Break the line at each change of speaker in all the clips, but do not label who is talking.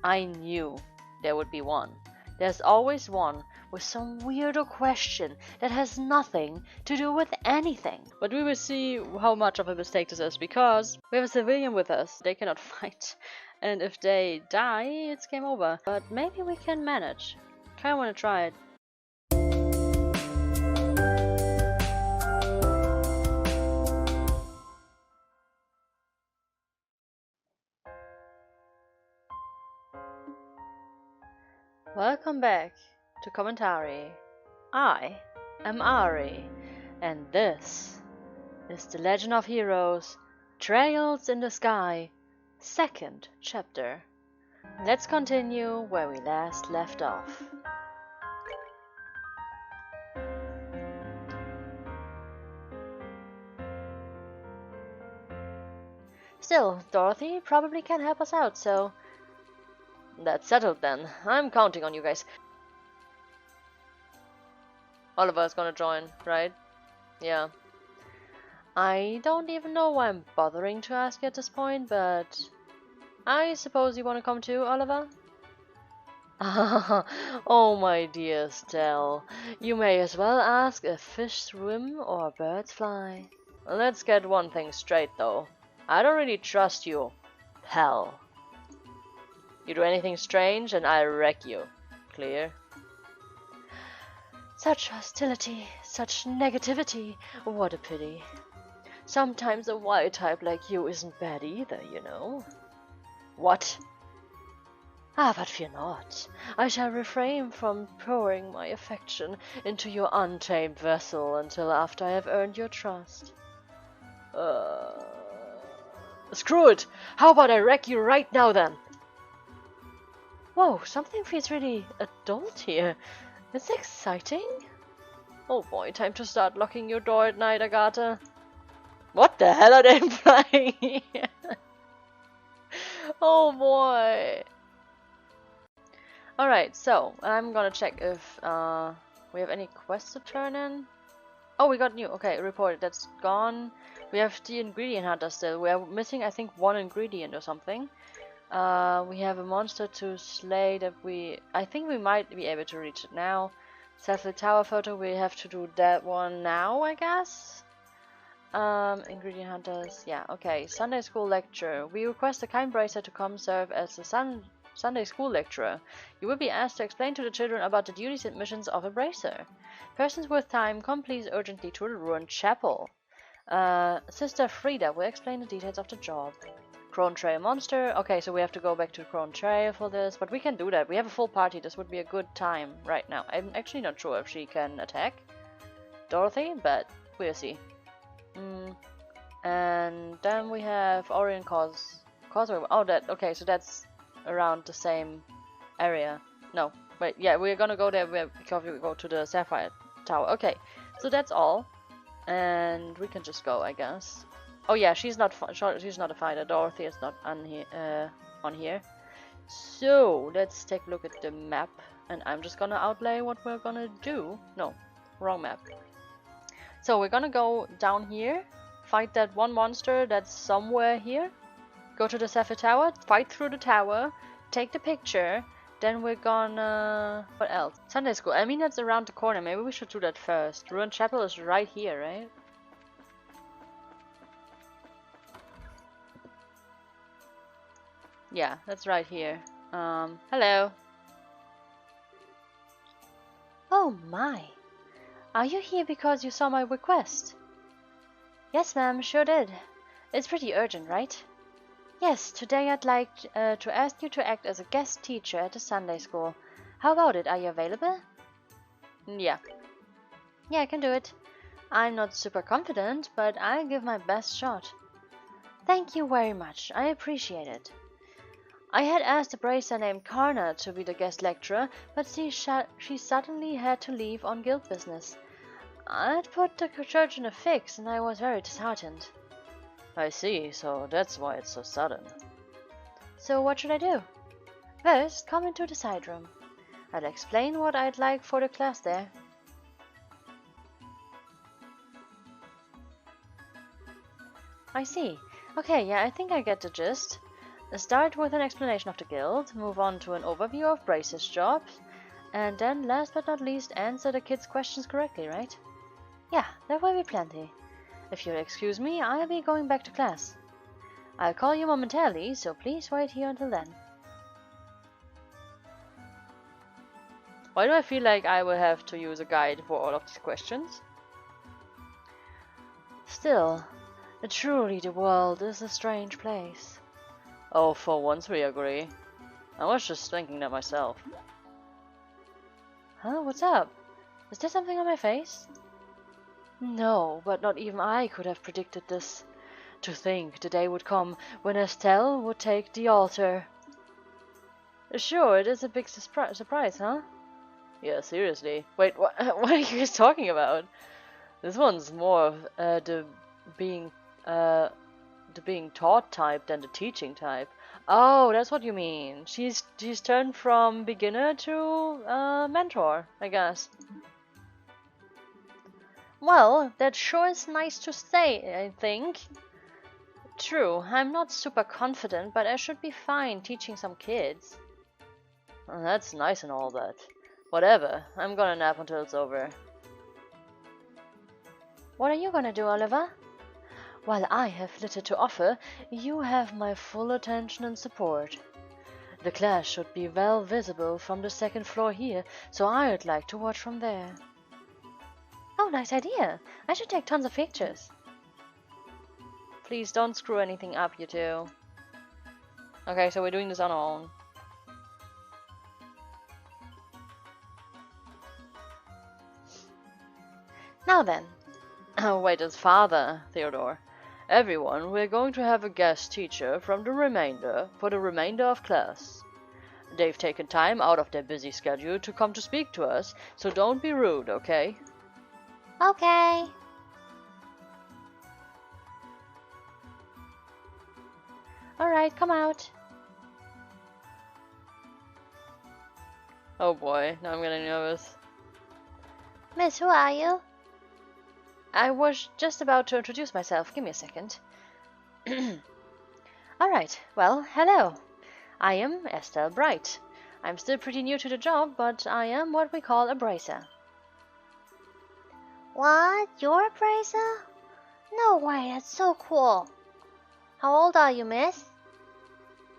I knew there would be one. There's always one with some weirdo question that has nothing to do with anything. But we will see how much of a mistake this is, because we have a civilian with us. They cannot fight. And if they die, it's game over. But maybe we can manage. Kinda wanna try it. Welcome back to Commentary. I am Ari, and this is The Legend of Heroes: Trails in the Sky, 2nd chapter. Let's continue where we last left off. Still, Dorothy probably can help us out, so that's settled then. I'm counting on you guys. Oliver is gonna join, right? Yeah. I don't even know why I'm bothering to ask you at this point, but I suppose you want to come too, Oliver? Oh, my dear Estelle, you may as well ask if fish swim or birds fly. Let's get one thing straight, though. I don't really trust you, pal. You do anything strange and I'll wreck you. Clear? Such hostility, such negativity, what a pity. Sometimes a wild type like you isn't bad either, you know. What? Ah, but fear not. I shall refrain from pouring my affection into your untamed vessel until after I have earned your trust. Screw it! How about I wreck you right now then? Whoa, something feels really adult here. It's exciting. Oh boy, time to start locking your door at night, Agatha. What the hell are they implying? Oh boy. Alright, so I'm gonna check if we have any quests to turn in. Oh, we got new. Okay, reported. That's gone. We have the ingredient hunter still. We are missing, I think, one ingredient or something. We have a monster to slay that I think we might be able to reach it now. Self tower photo, we have to do that one now, I guess. Ingredient hunters, yeah, okay. Sunday school lecture. We request the kind bracer to come serve as a Sunday school lecturer. You will be asked to explain to the children about the duties and missions of a bracer. Persons with time, come please urgently to the ruined chapel. Sister Frida will explain the details of the job. Crone Trail monster. Okay, so we have to go back to Crone Trail for this, but we can do that. We have a full party. This would be a good time right now. I'm actually not sure if she can attack Dorothy, but we'll see. And then we have Orion Causeway. Oh, okay, so that's around the same area. No, wait, yeah, we're gonna go there because we go to the Sapphire Tower. Okay, so that's all, and we can just go, I guess. Oh yeah, she's not a fighter. Dorothy is not on here. So let's take a look at the map, and I'm just gonna outlay what we're gonna do. No, wrong map. So we're gonna go down here, fight that one monster that's somewhere here, go to the Sapphire Tower, fight through the tower, take the picture, then we're gonna... what else? Sunday school. I mean, that's around the corner. Maybe we should do that first. Ruined Chapel is right here, right? Yeah, that's right here. Hello. Oh my. Are you here because you saw my request? Yes, ma'am, sure did. It's pretty urgent, right? Yes, today I'd like to ask you to act as a guest teacher at the Sunday school. How about it? Are you available? Yeah. Yeah, I can do it. I'm not super confident, but I'll give my best shot. Thank you very much. I appreciate it. I had asked a bracer named Karna to be the guest lecturer, but she suddenly had to leave on guild business. I'd put the church in a fix, and I was very disheartened. I see, so that's why it's so sudden. So what should I do? First, come into the side room. I'll explain what I'd like for the class there. I see. Okay, yeah, I think I get the gist. Start with an explanation of the guild, move on to an overview of Bracer's jobs, and then last but not least answer the kids' questions correctly, right? Yeah, there will be plenty. If you'll excuse me, I'll be going back to class. I'll call you momentarily, so please wait here until then. Why do I feel like I will have to use a guide for all of these questions? Still, truly the world is a strange place. Oh, for once we agree. I was just thinking that myself. Huh? What's up? Is there something on my face? No, but not even I could have predicted this. To think the day would come when Estelle would take the altar. Sure, it is a big surprise, huh? Yeah, seriously. Wait, what are you guys talking about? This one's more of the being taught type than the teaching type. Oh, that's what you mean. She's turned from beginner to mentor, I guess. Well, that sure is nice to say, I think. True, I'm not super confident, but I should be fine teaching some kids. Well, that's nice and all that. Whatever, I'm gonna nap until it's over. What are you gonna do, Oliver? While I have little to offer, you have my full attention and support. The class should be well visible from the second floor here, so I'd like to watch from there. Oh, nice idea. I should take tons of pictures. Please don't screw anything up, you two. Okay, so we're doing this on our own. Now then. Oh, wait, it's Father Theodore. Everyone, we're going to have a guest teacher for the remainder of class. They've taken time out of their busy schedule to come to speak to us, so don't be rude, okay? Okay. Alright, come out. Oh boy, now I'm getting nervous. Miss, who are you? I was just about to introduce myself. Give me a second. Alright, well, hello. I am Estelle Bright. I'm still pretty new to the job, but I am what we call a bracer. What? You're a bracer? No way, that's so cool. How old are you, miss?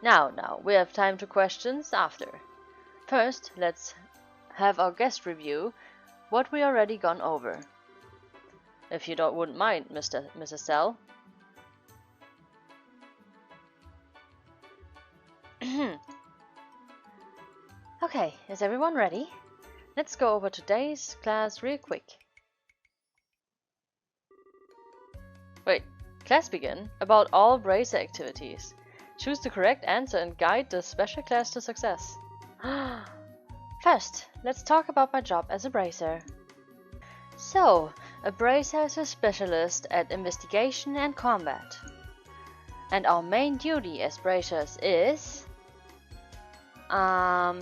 Now, we have time to questions after. First, let's have our guest review what we already gone over. If you wouldn't mind, Mrs. Estelle. Okay, is everyone ready? Let's go over today's class real quick. Wait, class begin? About all bracer activities. Choose the correct answer and guide the special class to success. First, let's talk about my job as a bracer. So, a bracer is a specialist at investigation and combat. And our main duty as bracers is...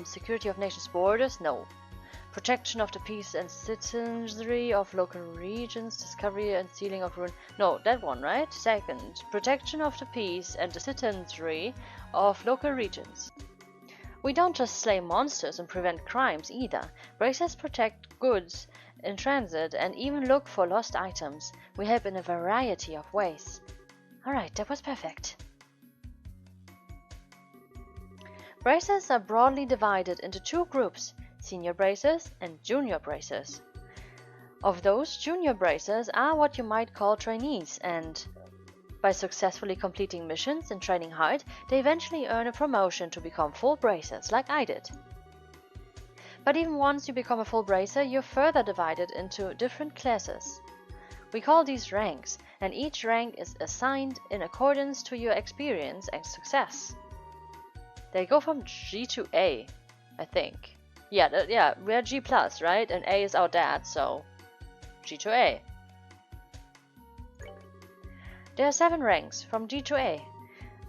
security of nations' borders? No. Protection of the peace and citizenry of local regions, discovery and sealing of ruin. No, that one, right? Second, protection of the peace and the citizenry of local regions. We don't just slay monsters and prevent crimes either. Bracers protect goods in transit and even look for lost items. We help in a variety of ways. Alright, that was perfect. Bracers are broadly divided into two groups, senior bracers and junior bracers. Of those, junior bracers are what you might call trainees, and by successfully completing missions and training hard, they eventually earn a promotion to become full bracers, like I did. But even once you become a full bracer, you're further divided into different classes. We call these ranks, and each rank is assigned in accordance to your experience and success. They go from G to A, I think. Yeah, we're G+, right? And A is our dad, so G to A. There are 7 ranks, from G to A.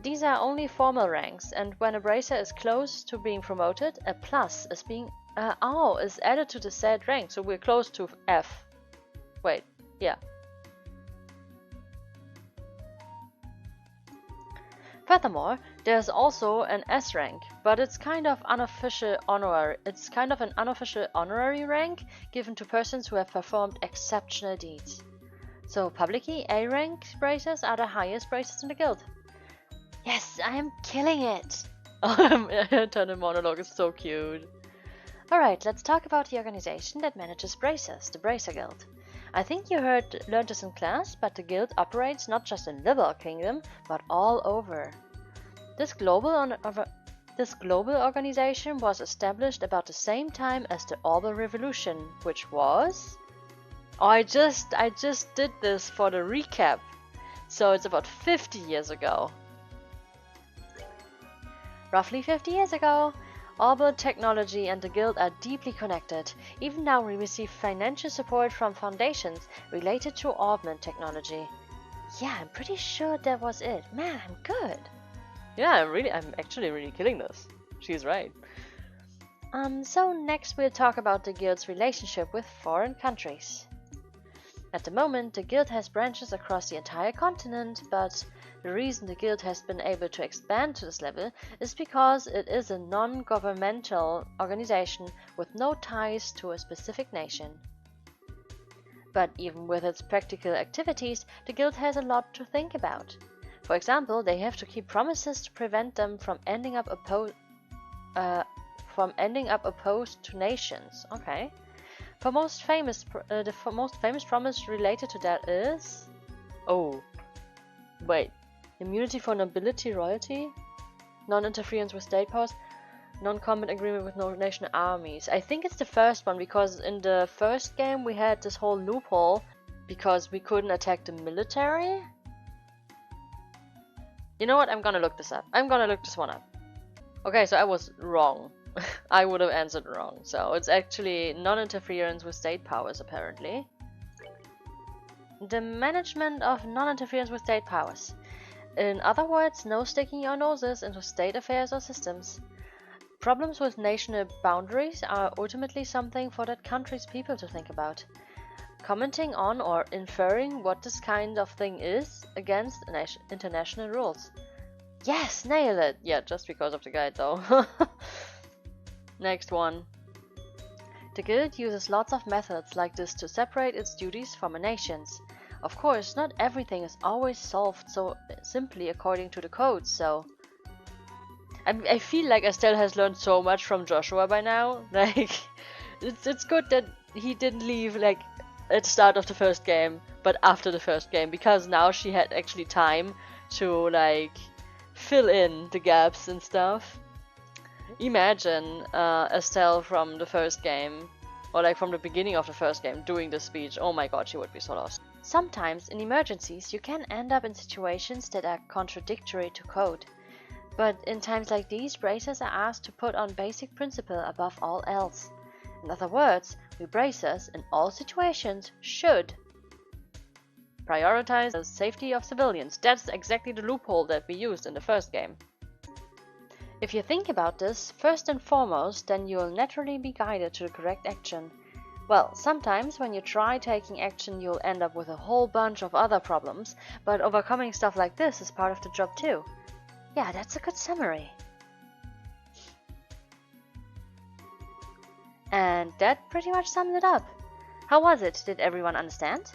These are only formal ranks, and when a bracer is close to being promoted, a plus is is added to the said rank, so we're close to F. Wait, yeah. Furthermore, There's also an S rank, but it's kind of unofficial honorary. It's kind of an unofficial honorary rank given to persons who have performed exceptional deeds. So publicly, A rank bracers are the highest bracers in the guild. Yes, I am killing it! Internal monologue is so cute. Alright, let's talk about the organization that manages bracers, the Bracer Guild. I think you learned this in class, but the guild operates not just in Liberl Kingdom, but all over. This global organization was established about the same time as the Orbital Revolution, which was... Oh, I just did this for the recap. So it's about 50 years ago. Roughly 50 years ago, Orbital technology and the guild are deeply connected. Even now we receive financial support from foundations related to Orbital technology. Yeah, I'm pretty sure that was it. Man, I'm good. Yeah, I'm actually really killing this. She's right. So next we'll talk about the guild's relationship with foreign countries. At the moment, the guild has branches across the entire continent, but the reason the guild has been able to expand to this level is because it is a non-governmental organization with no ties to a specific nation. But even with its practical activities, the guild has a lot to think about. For example, they have to keep promises to prevent them from ending up opposed to nations. Okay. The most famous promise related to that is... Oh. Wait. Immunity for nobility, royalty? Non-interference with state powers? Non-combat agreement with no nation armies. I think it's the first one, because in the first game we had this whole loophole because we couldn't attack the military. You know what? I'm gonna look this up. I'm gonna look this one up. Okay, so I was wrong. I would have answered wrong. So it's actually non-interference with state powers, apparently. The management of non-interference with state powers. In other words, no sticking your noses into state affairs or systems. Problems with national boundaries are ultimately something for that country's people to think about. Commenting on or inferring what this kind of thing is against international rules. Yes, nail it! Yeah, just because of the guide though. Next one. The guild uses lots of methods like this to separate its duties from a nation's. Of course, not everything is always solved so simply according to the codes, so... I feel like Estelle has learned so much from Joshua by now. Like, it's good that he didn't leave, like, at the start of the first game, but after the first game, because now she had actually time to, like, fill in the gaps and stuff. Imagine Estelle from the first game, or like from the beginning of the first game, doing this speech. Oh my god, she would be so lost. Sometimes, in emergencies, you can end up in situations that are contradictory to code. But in times like these, bracers are asked to put on basic principle above all else. In other words, we bracers, in all situations, should prioritize the safety of civilians. That's exactly the loophole that we used in the first game. If you think about this, first and foremost, then you'll naturally be guided to the correct action. Well, sometimes when you try taking action, you'll end up with a whole bunch of other problems, but overcoming stuff like this is part of the job too. Yeah, that's a good summary. And that pretty much summed it up. How was it? Did everyone understand?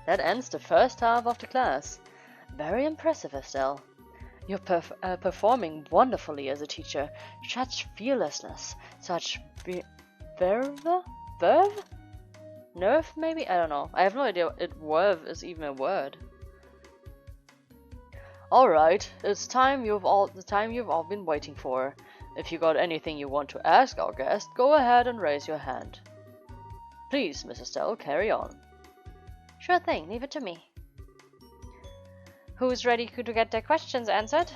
That ends the first half of the class. Very impressive, Estelle. You're performing wonderfully as a teacher. Such fearlessness, such verve? Nerve, maybe? I don't know. I have no idea if verve is even a word. Alright, it's the time you've all been waiting for. If you got anything you want to ask our guest, go ahead and raise your hand. Please, Miss Estelle, carry on. Sure thing, leave it to me. Who's ready to get their questions answered?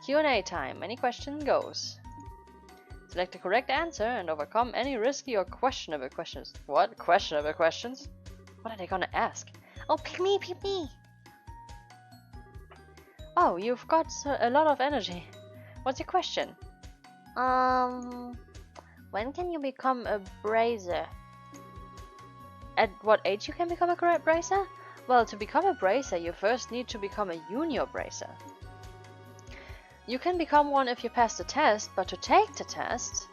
Q&A time. Any question goes. Select the correct answer and overcome any risky or questionable questions. What? Questionable questions? What are they gonna ask? Oh, pick me, pick me! Oh, you've got a lot of energy. What's your question? When can you become a brazier? At what age you can become a bracer? Well, to become a bracer, you first need to become a junior bracer. You can become one if you pass the test, but to take the test,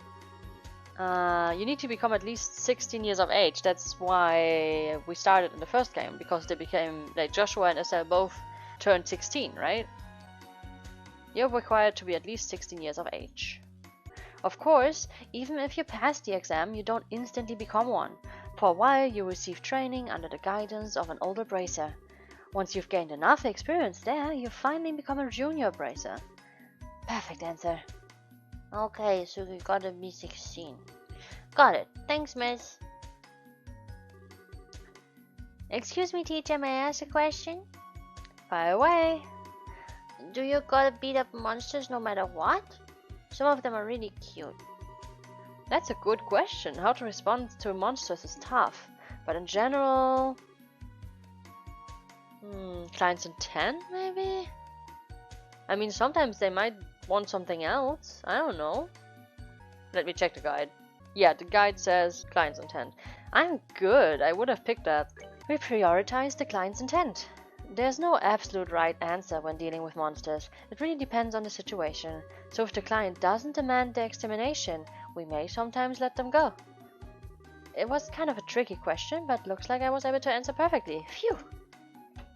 you need to become at least 16 years of age. That's why we started in the first game, because they became, like Joshua and Estelle both turned 16, right? You're required to be at least 16 years of age. Of course, even if you pass the exam, you don't instantly become one. For a while, you receive training under the guidance of an older bracer. Once you've gained enough experience there, you finally become a junior bracer. Perfect answer. Okay, so you gotta be 16. Got it. Thanks, miss. Excuse me, teacher, may I ask a question? Fire away. Do you gotta beat up monsters no matter what? Some of them are really cute. That's a good question. How to respond to monsters is tough. But in general... client's intent, maybe? I mean, sometimes they might want something else. I don't know. Let me check the guide. Yeah, the guide says client's intent. I'm good. I would have picked that. We prioritize the client's intent. There's no absolute right answer when dealing with monsters. It really depends on the situation. So if the client doesn't demand their extermination, we may sometimes let them go. It was kind of a tricky question, but looks like I was able to answer perfectly. Phew!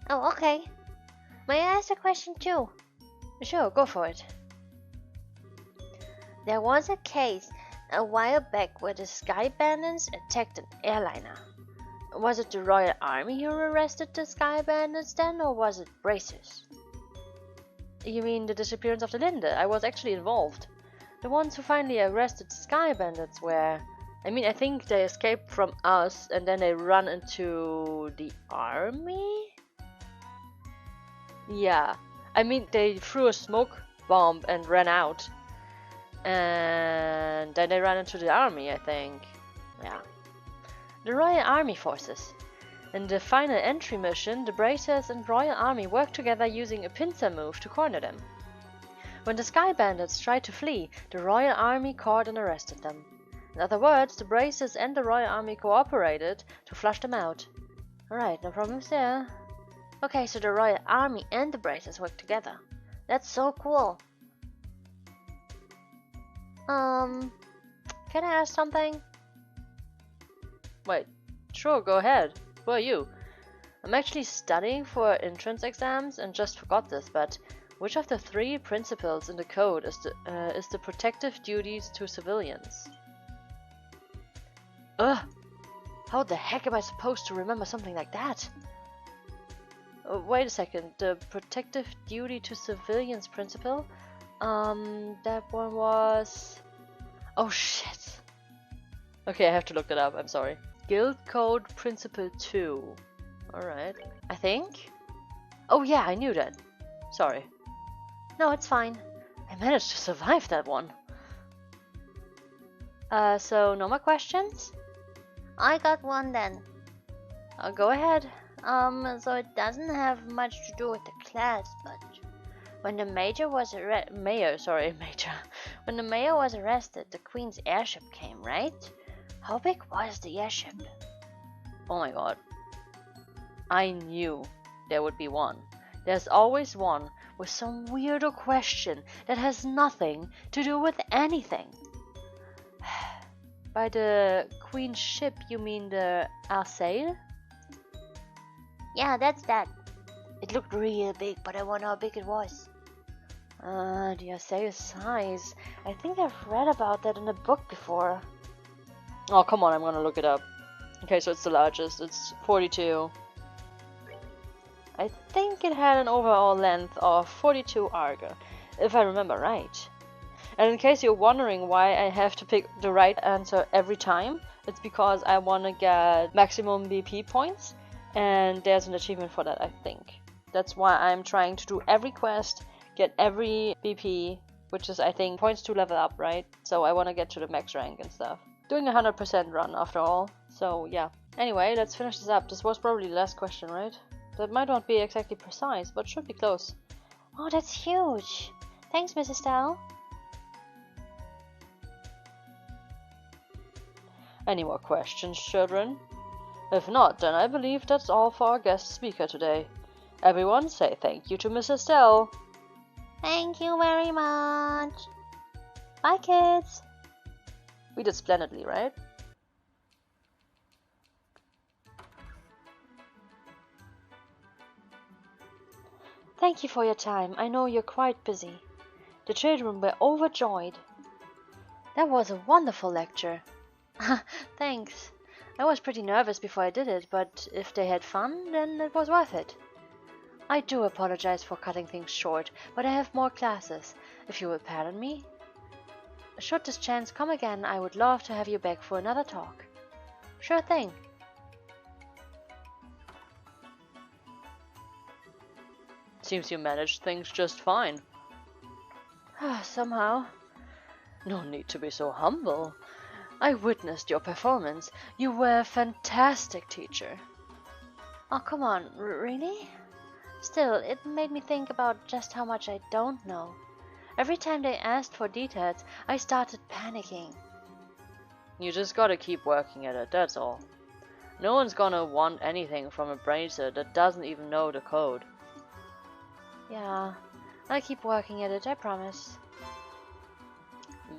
Oh, okay. May I ask a question too? Sure, go for it. There was a case a while back where the Sky Bandits attacked an airliner. Was it the Royal Army who arrested the Sky Bandits then, or was it bracers? You mean the disappearance of the Linde? I was actually involved. The ones who finally arrested the Sky Bandits were... I think they escaped from us and then they run into the army? Yeah. They threw a smoke bomb and ran out. And then they ran into the army, I think. Yeah. The Royal Army forces. In the final entry mission, the Bracers and Royal Army worked together using a pincer move to corner them. When the Sky Bandits tried to flee, the Royal Army caught and arrested them. In other words, the Bracers and the Royal Army cooperated to flush them out. Alright, no problems there. Okay, so the Royal Army and the Bracers worked together. That's so cool. Can I ask something? Wait, sure, go ahead. Who are you? I'm actually studying for entrance exams and just forgot this, but which of the 3 principles in the code is the protective duties to civilians? Ugh! How the heck am I supposed to remember something like that? Wait a second, the protective duty to civilians principle? That one was... Oh shit! Okay, I have to look that up, I'm sorry. Guild Code Principle 2. Alright. I think? Oh yeah, I knew that. Sorry. No, it's fine. I managed to survive that one. So no more questions? I got one then. Go ahead. So it doesn't have much to do with the class, but when the mayor was arrested, the Queen's airship came, right? How big was the airship? Oh my god. I knew there would be one. There's always one with some weirdo question that has nothing to do with anything. By the Queen's ship, you mean the Arsail? Yeah, that's that. It looked real big, but I wonder how big it was. The Arsail size. I think I've read about that in a book before. Oh, come on, I'm gonna look it up. Okay, so it's the largest. It's 42. I think it had an overall length of 42 arga, if I remember right. And in case you're wondering why I have to pick the right answer every time, it's because I want to get maximum BP points, and there's an achievement for that, I think. That's why I'm trying to do every quest, get every BP, which is, I think, points to level up, right? So I want to get to the max rank and stuff. Doing a 100% run after all, so yeah. Anyway, let's finish this up. This was probably the last question, right? That might not be exactly precise, but should be close. Oh, that's huge! Thanks, Mrs. Dal. Any more questions, children? If not, then I believe that's all for our guest speaker today. Everyone say thank you to Miss Estelle.
Thank you very much. Bye, kids.
We did splendidly, right? Thank you for your time. I know you're quite busy. The children were overjoyed. That was a wonderful lecture.
Thanks. I was pretty nervous before I did it, but if they had fun, then it was worth it.
I do apologize for cutting things short, but I have more classes, if you will pardon me. Should this chance come again, I would love to have you back for another talk.
Sure thing.
Seems you managed things just fine.
Somehow.
No need to be so humble. I witnessed your performance. You were a fantastic teacher.
Oh, come on, really? Still, it made me think about just how much I don't know. Every time they asked for details, I started panicking.
You just gotta keep working at it, that's all. No one's gonna want anything from a bracer that doesn't even know the code.
Yeah, I'll keep working at it, I promise.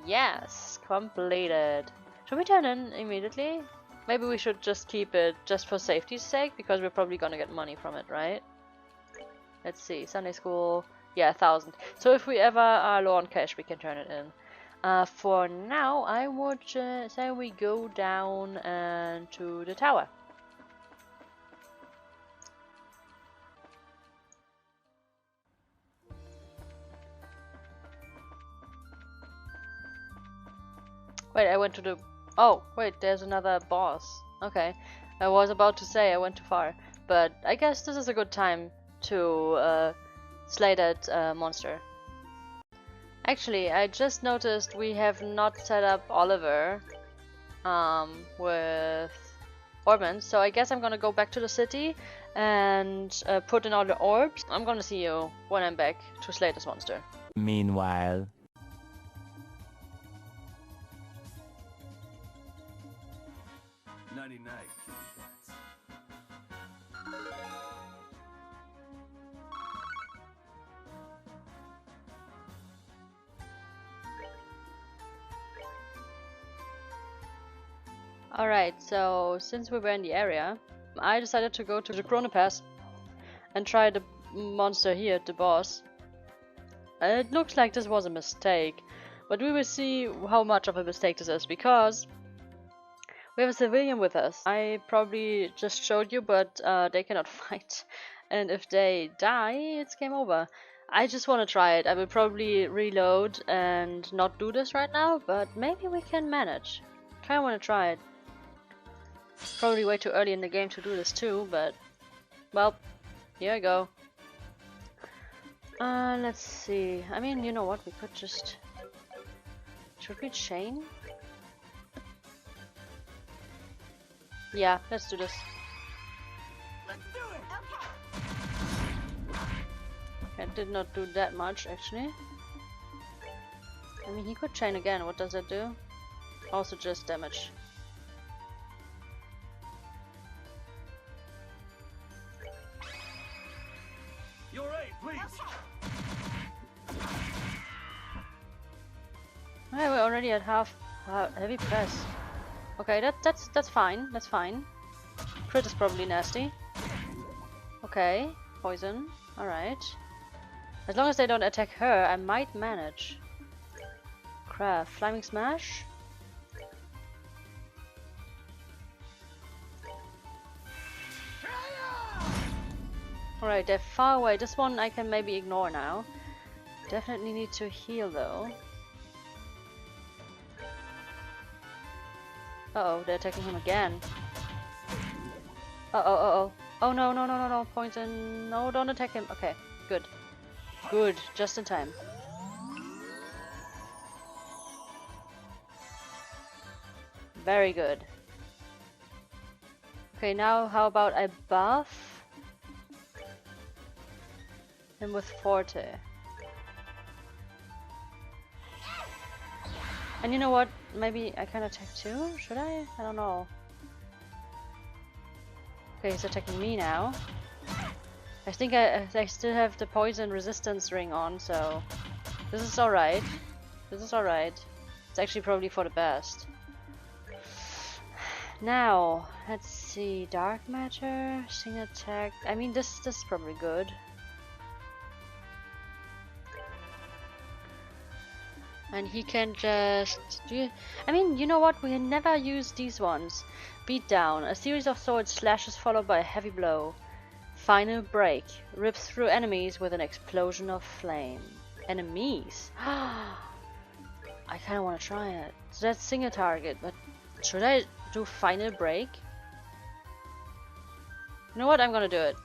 Yes, completed. Should we turn in immediately? Maybe we should just keep it just for safety's sake, because we're probably gonna get money from it, right? Let's see, Sunday school, yeah, 1,000. So if we ever are low on cash, we can turn it in. For now, I would say we go down and to the tower. Wait, I went to the... Oh, wait, there's another boss. Okay, I was about to say I went too far, but I guess this is a good time to slay that monster. Actually, I just noticed we have not set up Oliver with Ormond, so I guess I'm gonna go back to the city and put in all the orbs. I'm gonna see you when I'm back to slay this monster.
Meanwhile.
Alright, so since we were in the area, I decided to go to the Chrono Pass and try the monster here, the boss. It looks like this was a mistake, but we will see how much of a mistake this is, because we have a civilian with us. I probably just showed you, but they cannot fight, and if they die, it's game over. I just want to try it. I will probably reload and not do this right now, but maybe we can manage. Kinda want to try it. Probably way too early in the game to do this too, but well, here I go. Let's see. I mean, you know what? We could just... Should we chain? Yeah, let's do this.
Let's do it.
Okay, did not do that much actually. I mean, he could chain again. What does that do? Also just damage.
You're right, please.
Okay, we're already at half heavy press. Okay, that's fine. That's fine. Crit is probably nasty. Okay, poison. All right. As long as they don't attack her, I might manage. Craft, flaming smash. Alright, they're far away. This one I can maybe ignore now. Definitely need to heal though. Uh-oh, they're attacking him again. Uh-oh, uh-oh. Oh no, no, no, no, no. Poison. No, don't attack him. Okay, good. Good, just in time. Very good. Okay, now how about I buff him with Forte. And you know what? Maybe I can attack too? Should I? I don't know. Okay, he's attacking me now. I think I still have the poison resistance ring on, so this is alright. This is alright. It's actually probably for the best. Now, let's see. Dark matter, sing attack. I mean, this is probably good. And he can just do. I mean, you know what? We never use these ones. Beat down. A series of sword slashes followed by a heavy blow. Final break. Rips through enemies with an explosion of flame. Enemies? I kind of want to try it. So that's single target, but should I do final break? You know what? I'm gonna do it.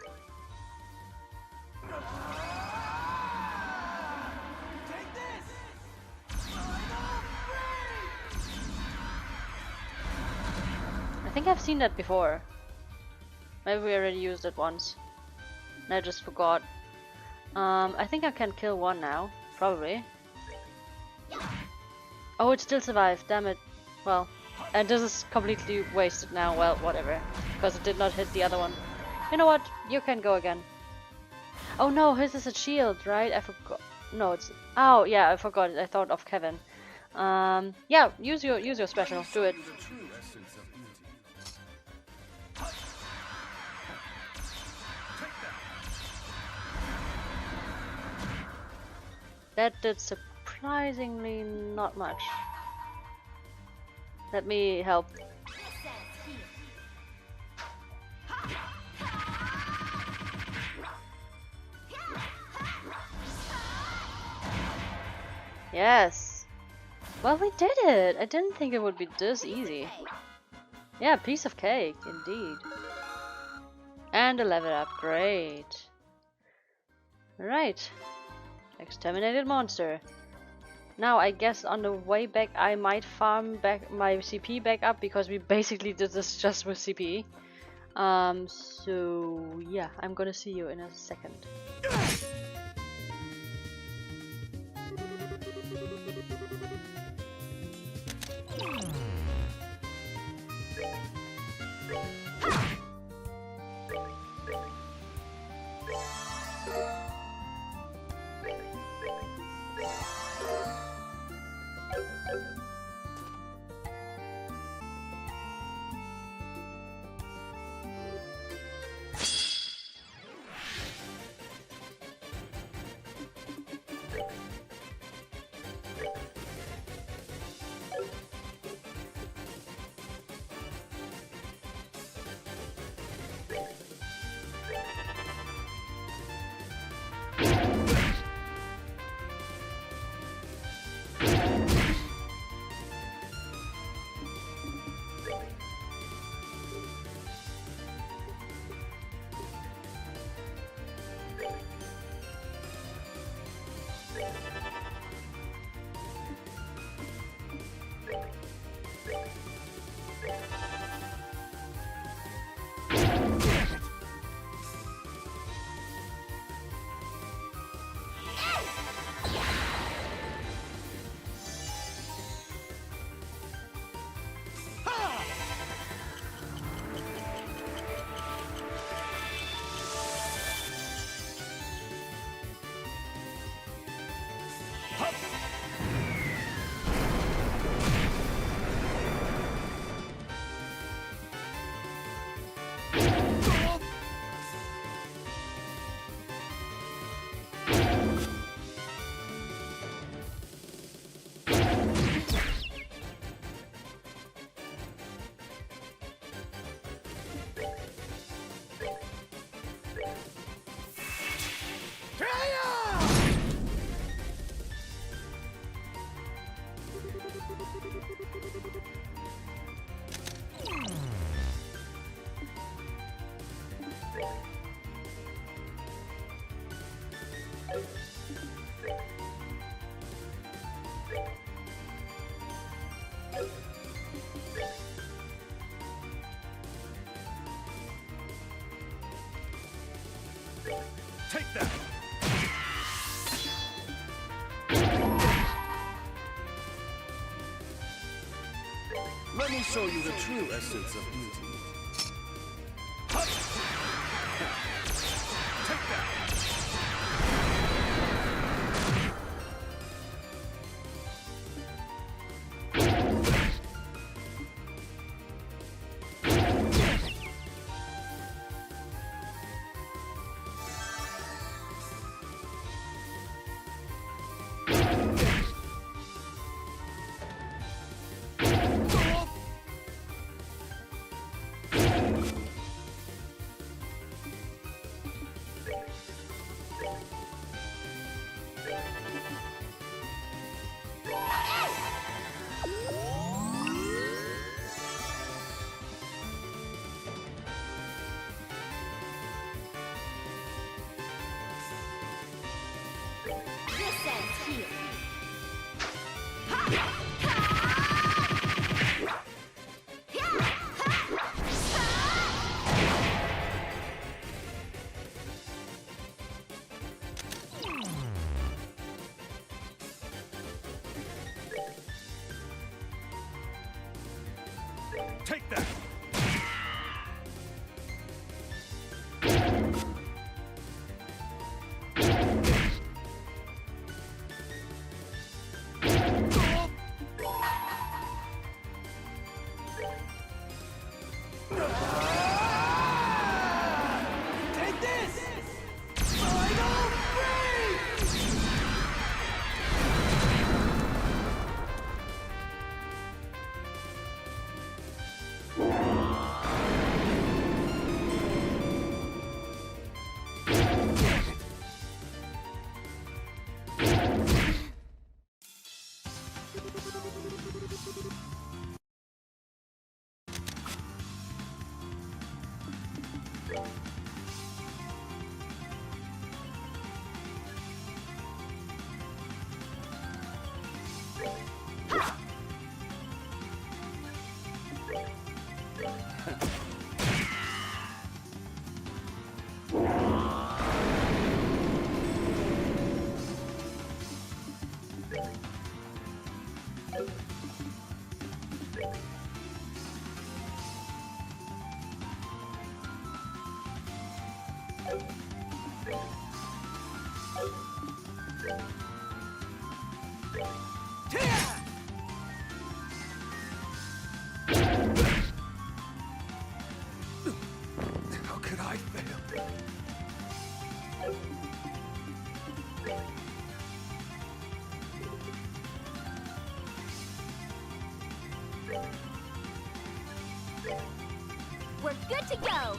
I think I've seen that before. Maybe we already used it once. And I just forgot. I think I can kill one now. Probably. Oh, it still survived. Damn it. Well, and this is completely wasted now. Well, whatever. Because it did not hit the other one. You know what? You can go again. Oh no, his is a shield, right? I forgot. No, it's... Oh, yeah, I forgot it. I thought of Kevin. Yeah, use your special. Do it. That did surprisingly not much. Let me help. Yes! Well, we did it! I didn't think it would be this easy. Yeah, piece of cake, indeed. And a level up, great. Right. Exterminated monster. Now I guess on the way back I might farm back my CP back up because we basically did this just with CP. So yeah, I'm gonna see you in a second.
Take that! Let me show you the true essence of beauty. Take that! Take this! Final freeze! How could I fail?
We're good to go!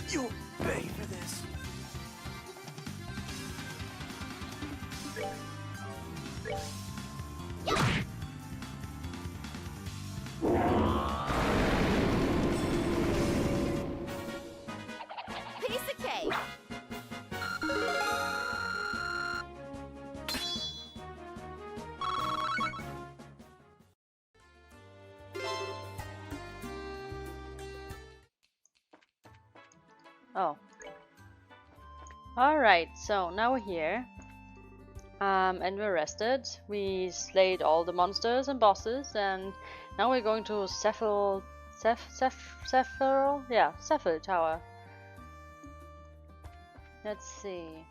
You'll pay for this.
Piece of cake!
Oh. Alright, so now we're here. And we're rested. We slayed all the monsters and bosses, and now we're going to Cephal Tower. Let's see.